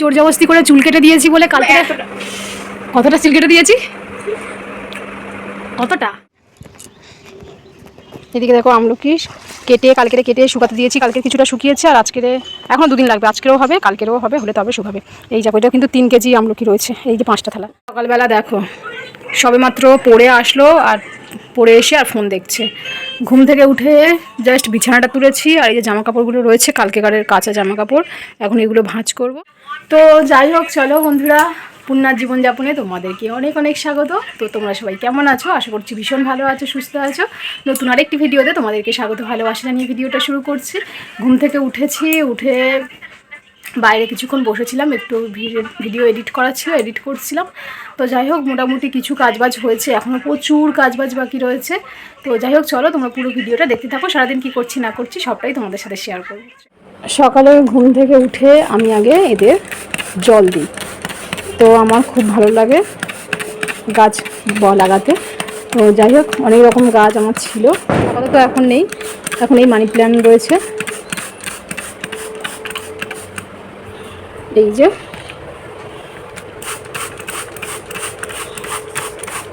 জোর জবরদস্তি করে চুল কেটে দিয়েছি বলে কালকে কতটা চুল কেটে দিয়েছি, কতটা। এদিকে দেখো আমলকি কেটে কেটে শুকাতে দিয়েছি, কালকে কিছুটা শুকিয়েছে আর আজকের এখনও 2 দিন লাগবে, আজকেরও হবে কালকেরও হবে, হলে তবে শুকাবে। এই যাবো, এটা কিন্তু 3 কেজি আমলকি রয়েছে, এই যে 5টা থালা। সকালবেলা দেখো সবে মাত্র পড়ে আসলো আর পড়ে এসে আর ফোন দেখছে। ঘুম থেকে উঠে জাস্ট বিছানাটা তুলেছি আর এই যে জামা কাপড়গুলো রয়েছে কালকেকারের কাঁচা জামা কাপড়, এখন এগুলো ভাঁজ করব। তো যাই হোক চলো বন্ধুরা, পূর্ণার জীবনযাপনে তোমাদেরকে অনেক অনেক স্বাগত। তো তোমরা সবাই কেমন আছো? আশা করছি ভীষণ ভালো আছো, সুস্থ আছো। নতুন আরেকটি ভিডিওতে তোমাদেরকে স্বাগত, ভালোবাসা নিয়ে ভিডিওটা শুরু করছি। ঘুম থেকে উঠেছি, উঠে বাইরে কিছুক্ষণ বসেছিলাম, একটু ভিডিও এডিট করা ছিল, এডিট করছিলাম। তো যাই হোক মোটামুটি কিছু কাজবাজ হয়েছে, এখনও প্রচুর কাজবাজ বাকি রয়েছে। তো যাই হোক চলো তোমরা পুরো ভিডিওটা দেখতে থাকো, সারাদিন কী করছি না করছি সবটাই তোমাদের সাথে শেয়ার করবো। সকালে ঘুম থেকে উঠে আমি আগে এদের জল দিই, তো আমার খুব ভালো লাগে গাছ লাগাতে। তো যাই হোক অনেক রকম গাছ আমার ছিল, আপাতত এখন নেই, এখন এই মানি প্ল্যান্ট রয়েছে,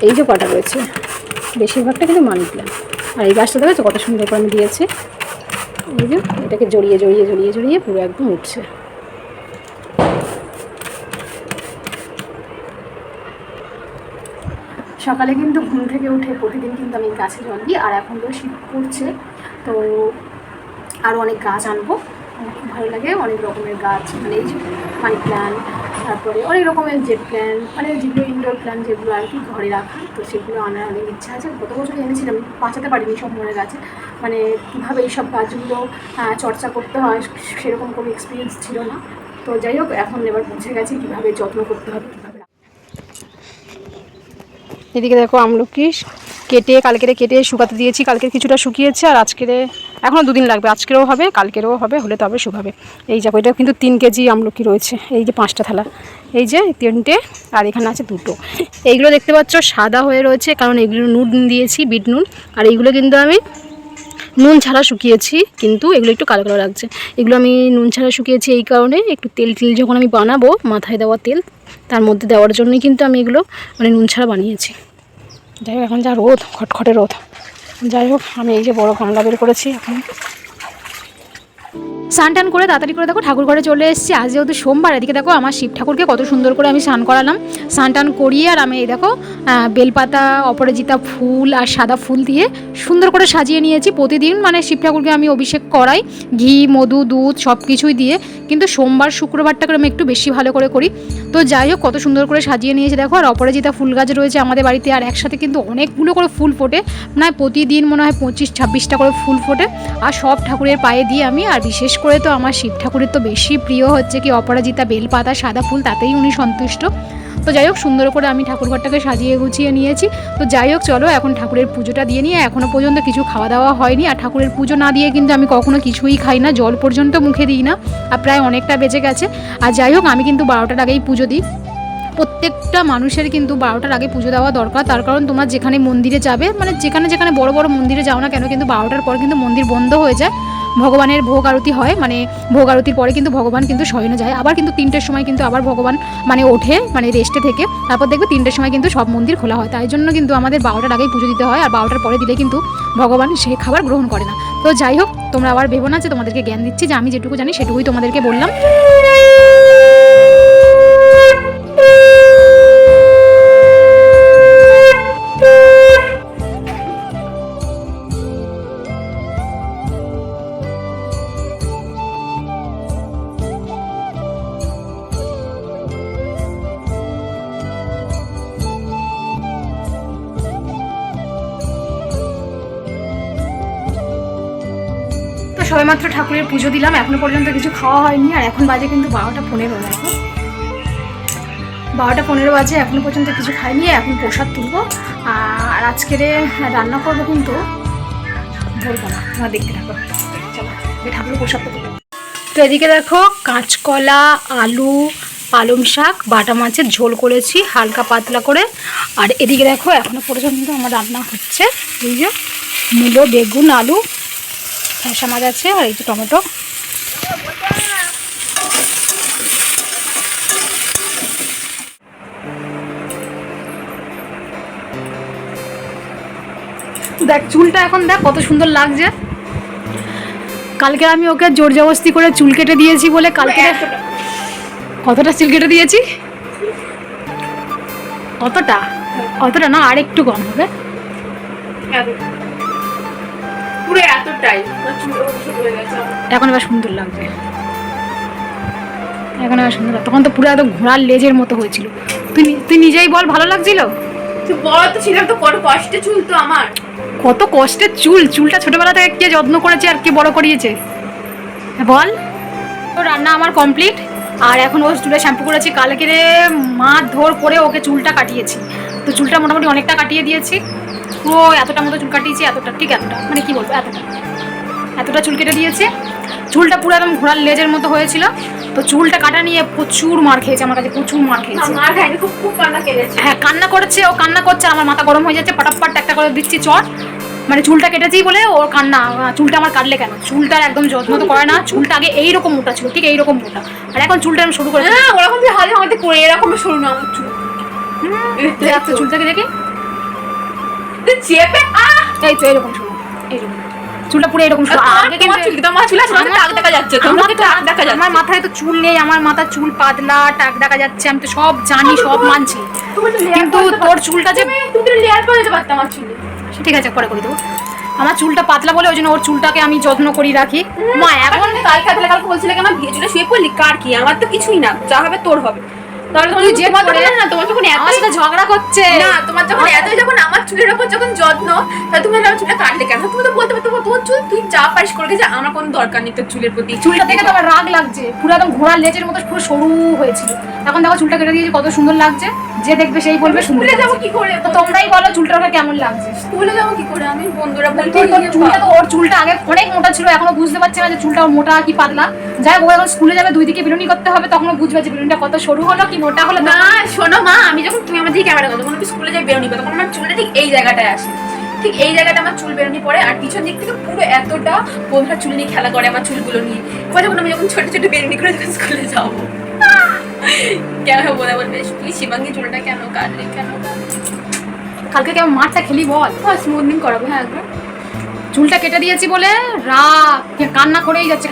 এই যে কটা রয়েছে, বেশিরভাগটা কিন্তু মানি প্ল্যান্ট। আর এই গাছটা দেখেছো কত সুন্দর করে আমি দিয়েছি, এই যে এটাকে জড়িয়ে জড়িয়ে জড়িয়ে জড়িয়ে পুরো একদম উঠছে। সকালে কিন্তু ঘুম থেকে উঠে প্রতিদিন কিন্তু আমি গাছে জল দিই, আর এখন তো শীত পড়ছে, তো আরও অনেক গাছ আনবো, আমার খুব ভালো লাগে অনেক রকমের গাছ, মানে এই যে মানি প্ল্যান্ট, তারপরে অনেক রকমের জেট প্ল্যান্ট, মানে যেগুলো ইনডোর প্ল্যান্ট যেগুলো আর কি ঘরে রাখা, তো সেগুলো আনার অনেক ইচ্ছা আছে। গত বছর এনেছিলাম, বাঁচাতে পারিনি সব মনে গাছে, মানে কীভাবে এইসব গাছগুলো চর্চা করতে হয় সেরকম কোনো এক্সপিরিয়েন্স ছিল না। তো যাই হোক এখন এবার বুঝে গেছি কীভাবে যত্ন করতে হবে, কীভাবে। এদিকে দেখো আমলকি কেটে শুকাতে দিয়েছি, কালকে কিছুটা শুকিয়েছে আর আজকের এখনও 2 দিন লাগবে, আজকেরও হবে কালকেরও হবে, হলে তবে শুকাবে। এই যাবো, এটা কিন্তু 3 কেজি আমলকি রয়েছে, এই যে 5টা থালা, এই যে 3টে আর এখানে আছে 2টো। এইগুলো দেখতে পাচ্ছ সাদা হয়ে রয়েছে, কারণ এগুলো নুন দিয়েছি, বিট নুন, আর এইগুলো কিন্তু আমি নুন ছাড়া শুকিয়েছি, কিন্তু এগুলো একটু কালো কালো লাগছে। এগুলো আমি নুন ছাড়া শুকিয়েছি এই কারণে, একটু তেল যখন আমি বানাবো মাথায় দেওয়া তেল তার মধ্যে দেওয়ার জন্যই কিন্তু আমি এগুলো মানে নুন ছাড়া বানিয়েছি। যাই হোক এখন যা রোদ, খটখটে রোদ, যাই হোক আমি এই যে বড় গামলা বের করেছি, এখন স্নান টান করে তাড়াতাড়ি করে দেখো ঠাকুর ঘরে চলে এসেছি। আজ যেহেতু সোমবার, এদিকে দেখো আমার শিব ঠাকুরকে কত সুন্দর করে আমি স্নান করালাম, স্নান টান করিয়ে আর আমি এই দেখো বেলপাতা, অপরাজিতা ফুল আর সাদা ফুল দিয়ে সুন্দর করে সাজিয়ে নিয়েছি। প্রতিদিন মানে শিব ঠাকুরকে আমি অভিষেক করাই ঘি, মধু, দুধ সব কিছুই দিয়ে, কিন্তু সোমবার শুক্রবারটা করে আমি একটু বেশি ভালো করে করি। তো যাই হোক কত সুন্দর করে সাজিয়ে নিয়েছি দেখো, আর অপরাজিতা ফুল গাছ রয়েছে আমাদের বাড়িতে, আর একসাথে কিন্তু অনেকগুলো করে ফুল ফোটে, মানে প্রতিদিন মনে হয় 25-26টা করে ফুল ফোটে, আর সব ঠাকুরের পায়ে দিয়ে আমি। আর বিশেষ করে তো আমার শিব ঠাকুরের তো বেশি প্রিয় হচ্ছে কি অপরাজিতা, বেলপাতা, সাদা ফুল, তাতেই উনি সন্তুষ্ট। তো যাই হোক সুন্দর করে আমি ঠাকুরঘরটাকে সাজিয়ে গুছিয়ে নিয়েছি। তো যাই হোক চলো এখন ঠাকুরের পুজোটা দিয়ে নিয়ে, এখনও পর্যন্ত কিছু খাওয়া দাওয়া হয়নি, আর ঠাকুরের পুজো না দিয়ে কিন্তু আমি কখনো কিছুই খাই না, জল পর্যন্ত মুখে দিই না, আর প্রায় অনেকটা বেজে গেছে। আর যাই হোক আমি কিন্তু 12টার আগেই পুজো দিই, প্রত্যেকটা মানুষের কিন্তু 12টার আগে পুজো দেওয়া দরকার। তার কারণ তোমরা যেখানে মন্দিরে যাবে, মানে যেখানে যেখানে বড় বড় মন্দিরে যাও না কেন, কিন্তু 12টার পর কিন্তু মন্দির বন্ধ হয়ে যায়, ভগবানের ভোগ আরতি হয়, মানে ভোগ আরতির পরে কিন্তু ভগবান কিন্তু শয়নে যায়, আবার কিন্তু 3টের সময় কিন্তু আবার ভগবান মানে ওঠে, মানে রেস্টে থেকে, তারপর দেখবে 3টের সময় কিন্তু সব মন্দির খোলা হয়। তাই জন্য কিন্তু আমাদের 12টার আগেই পুজো দিতে হয়, আর 12টার পরে দিলে কিন্তু ভগবান সে খাবার গ্রহণ করে না। তো যাই হোক তোমরা আবার ভেবো না যে তোমাদেরকে জ্ঞান দিচ্ছি, যে আমি যেটুকু জানি সেটুকুই তোমাদেরকে বললাম। সবেমাত্র ঠাকুরের পুজো দিলাম, এখনো পর্যন্ত কিছু খাওয়া হয়নি, আর এখন বাজে কিন্তু 12টা 15, এখন 12টা 15 বাজে, এখনো পর্যন্ত কিছু খাইনি। এখন প্রসাদ তুলবো, আর আজকের রান্না করবো কিন্তু বলবো না, তোমরা দেখতে থাকো। চলো ঠাকুরের প্রসাদটা তুলবো। তো এদিকে দেখো কাঁচকলা, আলু, পালং শাক, বাটা মাছের ঝোল করেছি হালকা পাতলা করে, আর এদিকে দেখো এখনো পর্যন্ত আমার রান্না হচ্ছে, এই যে মূলো, বেগুন, আলু, শসা মাছ আছে, আর এই যে টমেটো। দেখ চুলটা এখন দেখ কত সুন্দর লাগছে। কালকে আমি ওকে জোর জবরদস্তি করে চুল কেটে দিয়েছি বলে কালকে কতটা চুল কেটে দিয়েছি, অতটা না, আর একটু কম হবে। পুরো এতটাই এখন এবার সুন্দর লাগবে, এখন এবার সুন্দর। তখন তো পুরো একদম ঘোড়ার লেজের মতো হয়েছিল। তুই নিজেই বল ভালো লাগছিল? তুই বড় তো ছিলাম তো, কত কষ্টে চুল তো আমার, কত কষ্টের চুলটা ছোটবেলা থেকে কে যত্ন করেছে আর কে বড় করিয়েছে বল। তো রান্না আমার কমপ্লিট, আর এখন ও চুলে শ্যাম্পু করেছি। কালকে মার ধর করে ওকে চুলটা কাটিয়েছি, তো চুলটা মোটামুটি অনেকটা কাটিয়ে দিয়েছি। ও এতটা মতো চুল কাটিয়েছি, এতটা ঠিক এতটা মানে কি বলবো, এতটা চুল কেটে দিয়েছে। চুলটা পুরো একদম ঘোড়ার লেজের মতো হয়েছিল, তো চুলটা কাটা নিয়ে প্রচুর মার খেয়েছে আমার কাছে, প্রচুর মার খেয়েছে। খুব কান্না কেটেছে। হ্যাঁ কান্না করেছে, ও কান্না করছে, আমার মাথা গরম হয়ে যাচ্ছে, ফটাফট একটা করে দিচ্ছি চট। মানে চুলটা কেটেছি বলে ওর কান্না, চুলটা আমার কাটলে কেন? চুলটার একদম যত্ন তো করে না। চুলটা আগে এইরকম মোটা ছিল, ঠিক এইরকম মোটা, আর এখন চুলটা আমি শুরু করেছি। হ্যাঁ ওরকম হাতে আমাদের করে এরকম সরু না আমার চুল। চুলটাকে দেখি চেপে এই তো এরকম শুরু, এইরকম চুলটা পুরো এরকম শুরু। আগে কিন্তু তোমার চুল আছে, টাক দেখা যাচ্ছে, তোমার টাক দেখা যাচ্ছে। আমার মাথায় তো চুল নেই, আমার মাথার চুল পাতলা, টাক দেখা যাচ্ছে, আমি তো সব জানি, সব মানছি, কিন্তু তোর চুলটা যে তুমি লেয়ার করে দিতে পারতাম আমার চুলে। ঠিক আছে পরে করে দেবো। আমার চুলটা পাতলা বলে ওই জন্য ওর চুলটাকে আমি যত্ন করি রাখি। মা এখন কালকে বলছিলে কি আমার ভিজে চুলে শুয়ে পড়লি, কার কি? আমার তো কিছুই না, যা হবে তোর হবে। তাহলে তুই যে করে না, তোমার যখন আমার সাথে ঝগড়া করছে না, তোমার যখন এতই যখন আমার চুলের উপর যখন যত্ন, তাহলে তুমি আমার চুলটা কাটলে কেন? তুমি তো বলতে পারতো তোর চুল তুই যা পারিস করে গেছে, আমার কোনো দরকার নেই তোর চুলের প্রতি। চুলটা দেখে তো আমার রাগ লাগছে, পুরো একদম ঘোড়ার লেজের মতো পুরো সরু হয়েছিল। এখন দেখো চুলটা কেটে দিয়েছি, কত সুন্দর লাগছে। যে দেখবে সেই বলবে সুন্দর। স্কুলে যাবো কি করে? তো তোমরাই বলো চুলটা ওকে কেমন লাগছে। স্কুলে যাবো কি করে? আমি বন্ধুরা বলতে চুলটা তো ওর চুলটা আগে অনেক মোটা ছিল, এখনো বুঝতে পারছে না যে চুলটা ওর মোটা কি পাতলা। যাই হোক, ও এখন স্কুলে যাবে, দুই দিকে বেরুনি করতে হবে, তখনও বুঝবে যে বেরুনিটা কত সরু হলো কি মোটা হলো। না শোনো মা, আমি যখন তুমি আমার দিকে ক্যামেরা করো, তখন আমি স্কুলে যাই বেরোনি করো, তখন আমার চুলটা ঠিক এই জায়গাটায় আসে, ঠিক এই জায়গাটা আমার চুল বেরোনি পড়ে, আর পিছন দিক থেকে পুরো এতটা বন্ধুরা চুল নিয়ে খেলা করে আমার চুলগুলো নিয়ে। যখন আমি যখন ছোট ছোট বেরোনি করে যখন স্কুলে যাবো, কেন বলে বলবে তুই শিবাঙ্গী চুলটা কেন কাটলি, কেন কালকে কেমন মাঠটা খেলি বল? স্মুথনিং করাবো। হ্যাঁ একবার চুলটা কেটে দিয়েছি বলে কান্না করেই যাচ্ছে,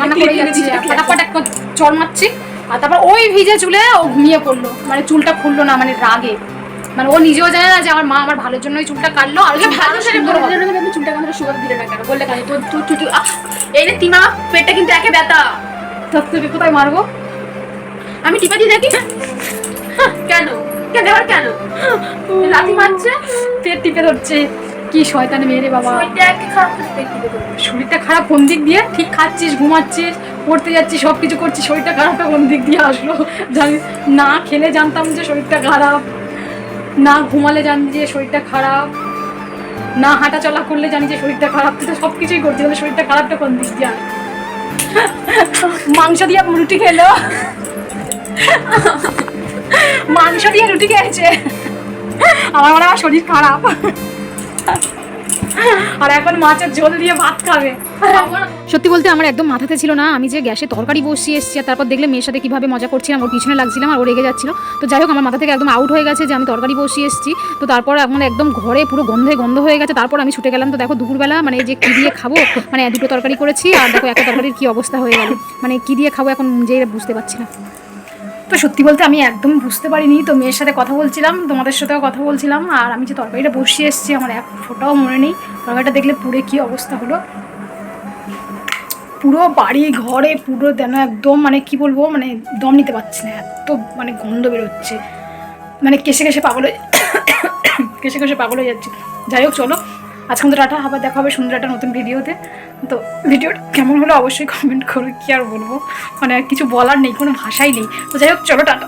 ফটাফট একটা চড় মারছি, আর তারপর ওই ভিজে চুলে ও ঘুমিয়ে পড়লো, মানে চুলটা খুললো না, মানে রাগে, মানে ও নিজেও জানে না যে আমার মা আমার ভালোর জন্যই চুলটা কাটলো। আর চুলটা আমাদের সুগার দিলে না কেন বললে কেন? তোর এই রে তিমা, পেটটা কিন্তু একে ব্যথা। তোকে কোথায় মারবো? আমি টিপা দিয়ে দেখি কেন কেন আবার কেন লাথি মারছে, পেট টিপে ধরছে। কি শয়তানি মেয়ে রে বাবা। শরীরটা খারাপ কোন দিক দিয়ে? ঠিক খাচ্ছিস, ঘুমাচ্ছিস, পড়তে যাচ্ছিস, সব কিছু করছিস, শরীরটা খারাপটা কোন দিক দিয়ে আসলো? জানি না, খেলে জানতাম যে শরীরটা খারাপ, না ঘুমালে জানি যে শরীরটা খারাপ, না হাঁটা চলা করলে জানি যে শরীরটা খারাপ। তুই তো সব কিছুই করছিস, তাহলে শরীরটা খারাপটা কোন দিক দিয়ে? মাংস দিয়ে রুটি খেলো, মাংস দিয়ে রুটি খেয়েছে, আমার মনে হয় শরীর খারাপ, আর এখন মাছের ঝোল দিয়ে ভাত খাবে। সত্যি বলতে আমার একদম মাথাতে ছিল না, আমি যে গ্যাসে তরকারি বসিয়ে এসেছি, আর তারপর দেখলে মেয়ের সাথে কীভাবে মজা করছিলাম, ওর পিছনে লাগছিলাম, আর ও রেগে যাচ্ছিল। তো যাই হোক, আমার মাথা থেকে একদম আউট হয়ে গেছে যে আমি তরকারি বসিয়ে এসেছি। তো তারপর এখন একদম ঘরে পুরো গন্ধ হয়ে গেছে। তারপর আমি ছুটে গেলাম। তো দেখো দুপুরবেলা মানে যে কী দিয়ে খাবো, মানে দুটো তরকারি করেছি, আর দেখো একটা তরকারির কী অবস্থা হয়ে গেল, মানে কী দিয়ে খাবো এখন নিজেই বুঝতে পারছি না। তো সত্যি বলতে আমি একদম বুঝতে পারিনি। তো মেয়ের সাথে কথা বলছিলাম, তোমাদের সাথেও কথা বলছিলাম, আর আমি যে তরকারিটা বসিয়ে এসেছি আমার এক ফোঁটাও মনে নেই। তরকারিটা দেখলে পুরো কী অবস্থা হলো, পুরো বাড়ি ঘরে পুরো যেন একদম মানে কি বলবো, মানে দম নিতে পারছি না, এত মানে গন্ধ বেরোচ্ছে, মানে কেসে পাগল হয়ে যাচ্ছে। যাই হোক চলো, আজকে আমাদের টাটা, আবার দেখা হবে সুন্দর একটা নতুন ভিডিওতে। তো ভিডিওটা কেমন হলো অবশ্যই কমেন্ট করো, কি আর বলবো, মানে কিছু বলার নেই, কোনো ভাষাই নেই। তো যাই হোক চলো টাটা।